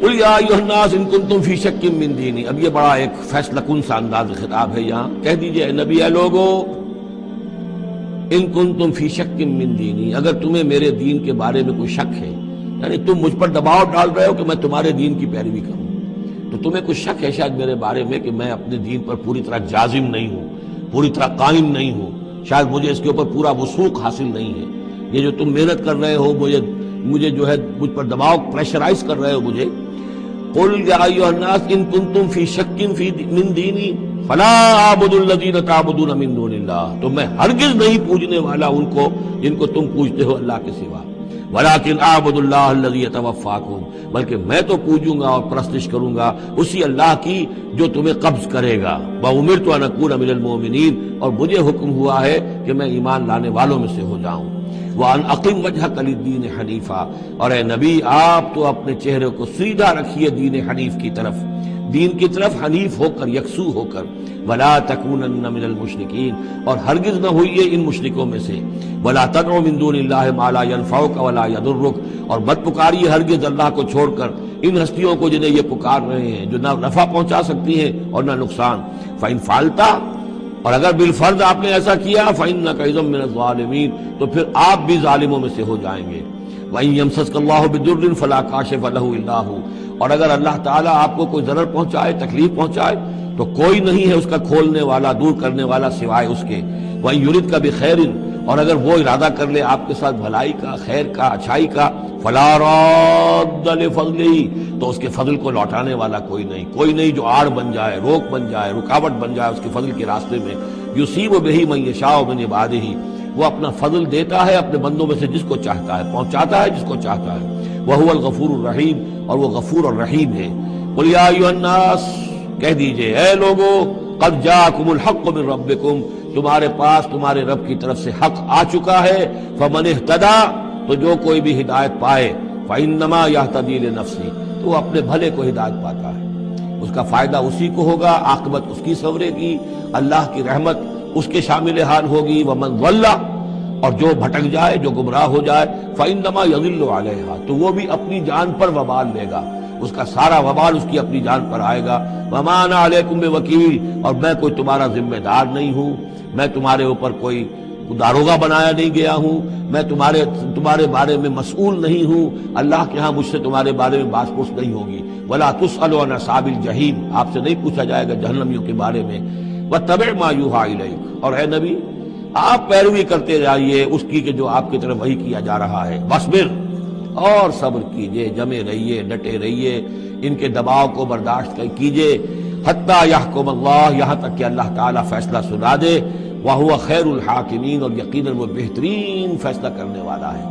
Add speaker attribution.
Speaker 1: قل یا ایھا الناس ان کنتم فی شک من دینی. اب یہ بڑا ایک فیصلہ کن سا انداز خطاب ہے یہاں. کہہ دیجئے اے نبی، اے لوگو، ان کنتم فی شک من دینی، اگر تمہیں میرے دین کے بارے میں کوئی شک ہے، یعنی تم مجھ پر دباؤ ڈال رہے ہو کہ میں تمہارے دین کی پیروی کروں، تو تمہیں کچھ شک ہے شاید میرے بارے میں کہ میں اپنے دین پر پوری طرح جازم نہیں ہوں، پوری طرح قائم نہیں ہوں، شاید مجھے اس کے اوپر پورا وثوق حاصل نہیں ہے. یہ جو تم محنت کر رہے ہو، مجھے جو ہے مجھ پر دباؤ پریشرائز کر رہے ہو مجھے. قل یا ایھا الناس ان کنتم فی شک من دینی فلا اعبد الذین تعبدون من دون اللہ. تو میں ہرگز نہیں پوجنے والا ان کو جن کو تم پوجتے ہو اللہ کے سوا. ولکن اعبد اللہ الذی یتوفاکم، بلکہ میں تو پوجوں گا اور پرستش کروں گا اسی اللہ کی جو تمہیں قبض کرے گا. وامرت ان اکون من المؤمنین، اور مجھے حکم ہوا ہے کہ میں ایمان لانے والوں میں سے ہو جاؤں. وَأَنْ أَقِمْ وَجْهَكَ لِلدِّينِ حَنِيفًا، اور اے نبی آپ تو اپنے چہرے کو سیدھا رکھیے دین حنیف کی طرف، دین کی طرف حنیف ہو کر، یکسو ہو کر. وَلَا تَكُونَنَّ مِنَ الْمُشْرِكِينَ، اور ہرگز نہ ہوئیے ان مشرکوں میں سے. وَلَا تَدْعُ مِن دُونِ اللَّهِ مَا لَا يَنفَعُكَ وَلَا يَضُرُّكَ، اور مت پکاریے ہرگز اللہ کو چھوڑ کر ان ہستیوں کو جنہیں یہ پکار رہے ہیں، جو نہ نفع پہنچا سکتی ہیں اور نہ نقصان. فَإِنْ فَعَلْتَ، اور اگر بالفرض آپ نے ایسا کیا، فَإِنَّكَ إِذًا مِّنَ الظَّالِمِينَ، تو پھر آپ بھی ظالموں میں سے ہو جائیں گے. وَإِن يَمْسَسْكَ اللَّهُ بِضُرٍّ فَلَا كَاشِفَ لَهُ إِلَّا هُوَ، اور اگر اللہ تعالیٰ آپ کو کوئی ضرر پہنچائے، تکلیف پہنچائے، تو کوئی نہیں ہے اس کا کھولنے والا، دور کرنے والا سوائے اس کے. وَإِن يُرِدْكَ بِخَيْرٍ، اور اگر وہ ارادہ کر لے آپ کے ساتھ بھلائی کا، خیر کا، اچھائی کا، فَلَا رَادَّ لِفَضْلِهِ، تو اس کے فضل کو لوٹانے والا کوئی نہیں جو آڑ بن جائے، روک بن جائے، رکاوٹ بن جائے اس کے فضل کے راستے میں. یصیب بہ من یشاء من عبادہ، وہ اپنا فضل دیتا ہے اپنے بندوں میں سے جس کو چاہتا ہے، پہنچاتا ہے جس کو چاہتا ہے. وہو الغفور الرحیم، اور وہ غفور اور رحیم ہے. قل یا ایھا الناس، کہہ دیجئے اے لوگو، قد جاءکم الحق من ربکم، تمہارے پاس تمہارے رب کی طرف سے حق آ چکا ہے. فمن اہتدی، تو جو کوئی بھی ہدایت پائے، فانما یہتدی لنفسہ، تو وہ اپنے بھلے کو ہدایت پاتا ہے، اس کا فائدہ اسی کو ہوگا، عاقبت اس کی سنورے گی، اللہ کی رحمت اس کے شامل حال ہوگی. ومن ضل، اور جو بھٹک جائے، جو گمراہ ہو جائے، فانما یضل علیہا، تو وہ بھی اپنی جان پر وبال لے گا، اس کا سارا وبال اس کی اپنی جان پر آئے گا. وما انا علیکم بوکیل، اور میں کوئی تمہارا ذمہ دار نہیں ہوں، میں تمہارے اوپر کوئی داروغہ بنایا نہیں گیا ہوں، میں تمہارے بارے میں مسئول نہیں ہوں، اللہ کے ہاں مجھ سے تمہارے بارے میں بحث پوچھ نہیں ہوگی. ولا تسأل عن اصحاب الجحیم، آپ سے نہیں پوچھا جائے گا جہنمیوں کے بارے میں. واتبع ما یوحى الیک، اور اے نبی آپ پیروی کرتے جائیے اس کی کہ جو آپ کی طرف وحی کیا جا رہا ہے. واصبر، اور صبر کیجئے، جمے رہیے، ڈٹے رہیے، ان کے دباؤ کو برداشت کیجئے. حتی یحکم اللہ، یہاں تک کہ اللہ تعالیٰ فیصلہ سنا دے. وَهُوَ خَيْرُ الْحَاكِمِينَ، اور یقیناً وہ بہترین فیصلہ کرنے والا ہے.